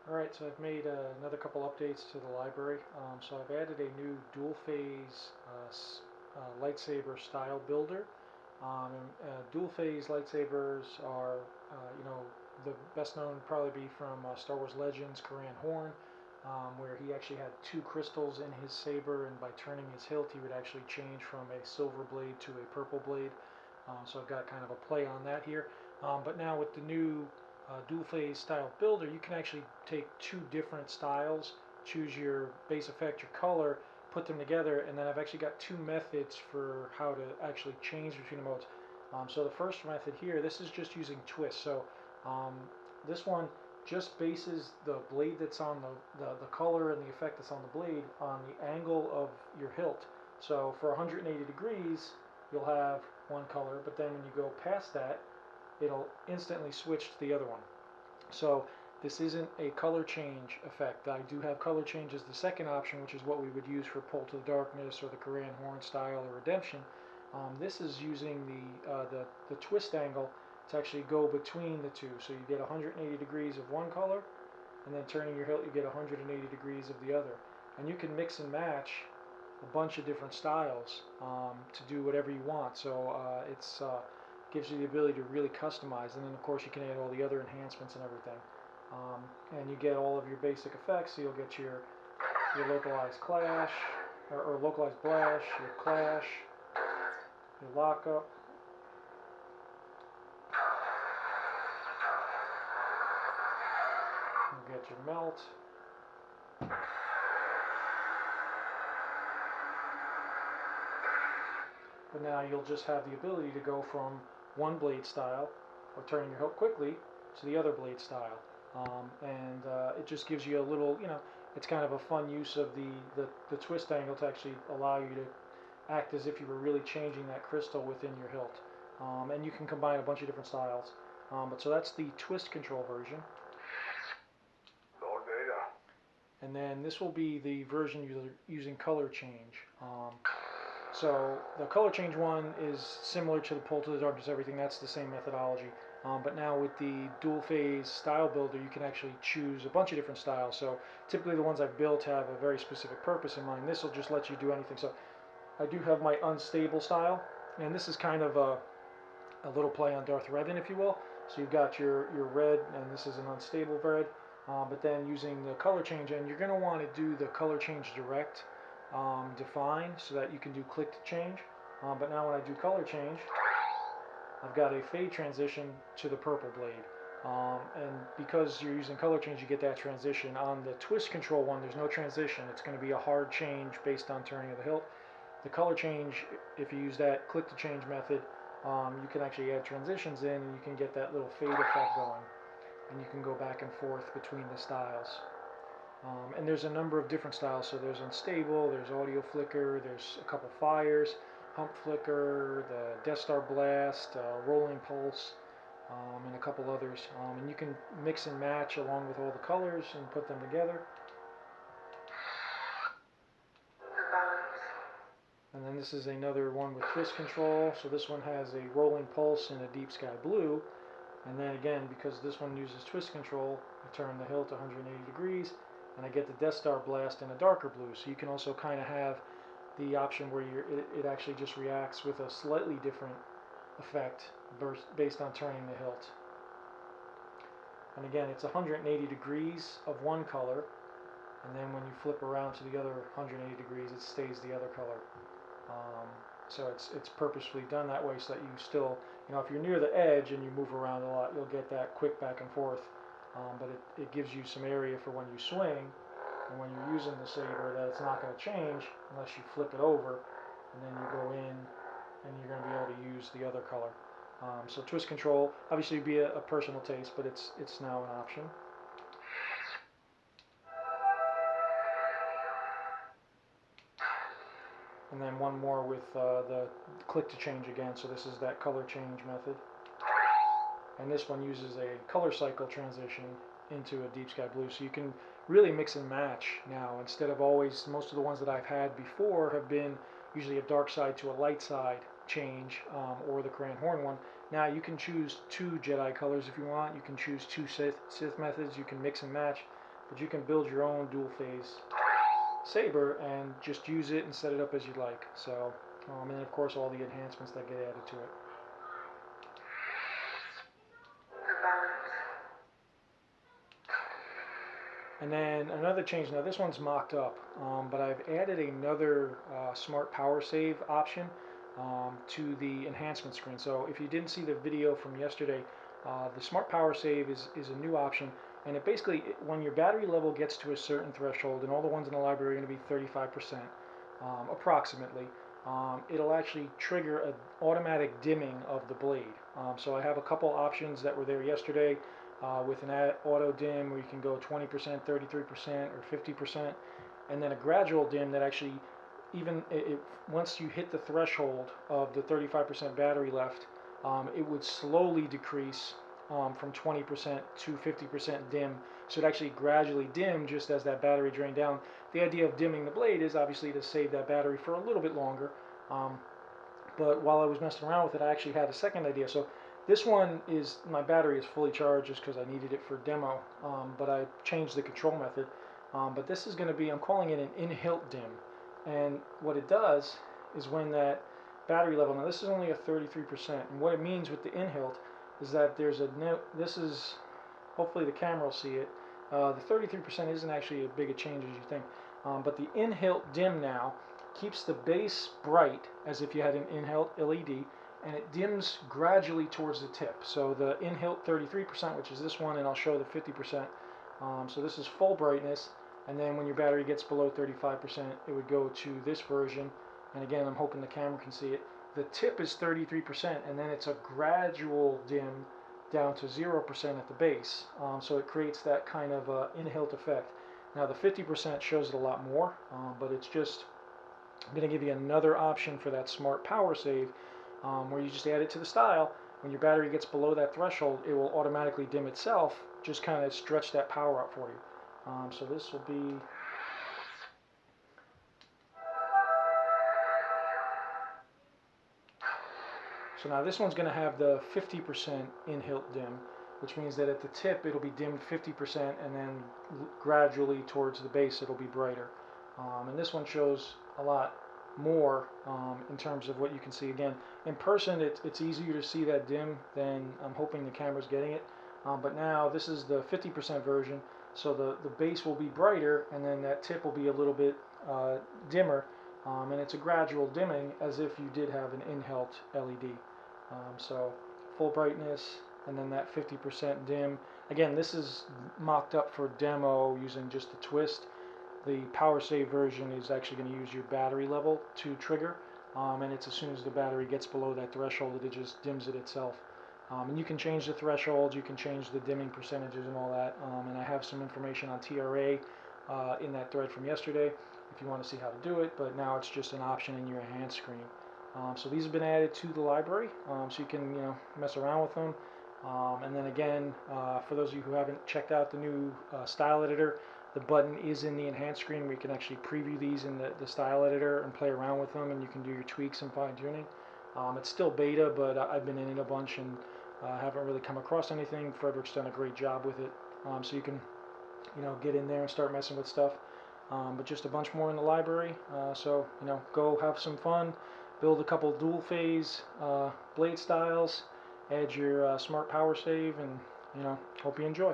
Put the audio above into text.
Alright, so I've made another couple updates to the library. So I've added a new dual-phase lightsaber style builder. Dual-phase lightsabers are, the best known would probably be from Star Wars Legends, Corran Horn, where he actually had two crystals in his saber, and by turning his hilt, he would actually change from a silver blade to a purple blade. So I've got kind of a play on that here. But now with the new dual phase style builder, you can actually take two different styles, choose your base effect, your color, put them together, and then I've actually got two methods for how to actually change between the modes. So the first method here, this is just using twist. So um, this one just bases the blade that's on the color and the effect that's on the blade on the angle of your hilt. So for 180 degrees, you'll have one color, but then when you go past that, it'll instantly switch to the other one. So this isn't a color change effect. I do have color change as the second option, which is what we would use for Pull to the Darkness or the Corran Horn style or Redemption. This is using the twist angle to actually go between the two. So you get 180 degrees of one color, and then turning your hilt you get 180 degrees of the other. And you can mix and match a bunch of different styles to do whatever you want. So it's gives you the ability to really customize, and then of course you can add all the other enhancements and everything. And you get all of your basic effects. So you'll get your localized clash, or localized blash, your clash, your lockup. You'll get your melt. But now you'll just have the ability to go from one blade style, or turning your hilt quickly, to the other blade style. It just gives you a little, it's kind of a fun use of the twist angle to actually allow you to act as if you were really changing that crystal within your hilt. And you can combine a bunch of different styles. So that's the twist control version. And then this will be the version using color change. So the color change one is similar to the Pull to the Darkness, everything. That's the same methodology. But now with the dual phase style builder, you can actually choose a bunch of different styles. So typically the ones I've built have a very specific purpose in mind. This will just let you do anything. So I do have my unstable style, and this is kind of a little play on Darth Revan, if you will. So you've got your red, and this is an unstable red. But then using the color change, and you're going to want to do the color change direct define so that you can do click to change. But now when I do color change, I've got a fade transition to the purple blade. And because you're using color change, you get that transition. On the twist control one, there's no transition. It's going to be a hard change based on turning of the hilt. The color change, if you use that click to change method, you can actually add transitions in, and you can get that little fade effect going. And you can go back and forth between the styles. And there's a number of different styles. So there's unstable, there's audio flicker, there's a couple fires, hump flicker, the Death Star blast, rolling pulse, and a couple others. And you can mix and match along with all the colors and put them together. And then this is another one with twist control. So this one has a rolling pulse and a deep sky blue. And then again, because this one uses twist control, I turn the hilt 180 degrees, and I get the Death Star blast in a darker blue. So you can also kind of have the option where it actually just reacts with a slightly different effect based on turning the hilt. And again, it's 180 degrees of one color, and then when you flip around to the other 180 degrees, it stays the other color. So it's purposefully done that way so that you still, if you're near the edge and you move around a lot, you'll get that quick back and forth. But it gives you some area for when you swing, and when you're using the saber, that it's not going to change unless you flip it over, and then you go in, and you're going to be able to use the other color. So twist control, obviously be a personal taste, but it's now an option. And then one more with the click to change again. So this is that color change method. And this one uses a color cycle transition into a deep sky blue. So you can really mix and match now. Instead of always, most of the ones that I've had before have been usually a dark side to a light side change, or the Corran Horn one. Now you can choose two Jedi colors if you want. You can choose two Sith methods. You can mix and match. but you can build your own dual phase saber and just use it and set it up as you like. So, and of course all the enhancements that get added to it. And then another change, now this one's mocked up, but I've added another smart power save option to the enhancement screen. So if you didn't see the video from yesterday, the smart power save is a new option, and it basically, when your battery level gets to a certain threshold, and all the ones in the library are going to be 35% approximately, it'll actually trigger an automatic dimming of the blade. So I have a couple options that were there yesterday. With an auto dim where you can go 20%, 33%, or 50%, and then a gradual dim that actually, even once you hit the threshold of the 35% battery left, it would slowly decrease from 20% to 50% dim. So it actually gradually dim just as that battery drained down. The idea of dimming the blade is obviously to save that battery for a little bit longer. But while I was messing around with it, I actually had a second idea. So this one is, my battery is fully charged just because I needed it for demo, but I changed the control method. But this is going to be, I'm calling it an In-Hilt Dim. And what it does is when that battery level, now this is only a 33%, and what it means with the In-Hilt is that there's a, this is, hopefully the camera will see it, the 33% isn't actually as big a change as you think, but the In-Hilt Dim now keeps the base bright as if you had an In-Hilt LED, and it dims gradually towards the tip. So the In-Hilt 33%, which is this one, and I'll show the 50%. So this is full brightness, and then when your battery gets below 35%, it would go to this version. And again, I'm hoping the camera can see it. The tip is 33%, and then it's a gradual dim down to 0% at the base. So it creates that kind of in-hilt effect. Now the 50% shows it a lot more, but it's just, I'm going to give you another option for that smart power save, where you just add it to the style. When your battery gets below that threshold, it will automatically dim itself, just kind of stretch that power up for you. So this will be, so now this one's going to have the 50% In-Hilt Dim, which means that at the tip it'll be dimmed 50%, and then gradually towards the base it'll be brighter. And this one shows a lot more in terms of what you can see. Again, in person it's easier to see that dim than I'm hoping the camera's getting it. But now this is the 50% version, so the base will be brighter, and then that tip will be a little bit dimmer, and it's a gradual dimming as if you did have an In-Hilt LED. So full brightness, and then that 50% dim. Again, this is mocked up for demo using just a twist. The power save version is actually going to use your battery level to trigger, and it's as soon as the battery gets below that threshold, it just dims it itself. And you can change the threshold, you can change the dimming percentages and all that, and I have some information on TRA in that thread from yesterday if you want to see how to do it, but now it's just an option in your enhanced screen. So these have been added to the library, so you can mess around with them. And then again, for those of you who haven't checked out the new style editor, the button is in the enhanced screen where you can actually preview these in the style editor and play around with them, and you can do your tweaks and fine tuning. It's still beta, but I've been in it a bunch and haven't really come across anything. Frederick's done a great job with it, so you can get in there and start messing with stuff. But just a bunch more in the library, so go have some fun, build a couple dual phase blade styles, add your smart power save, and hope you enjoy.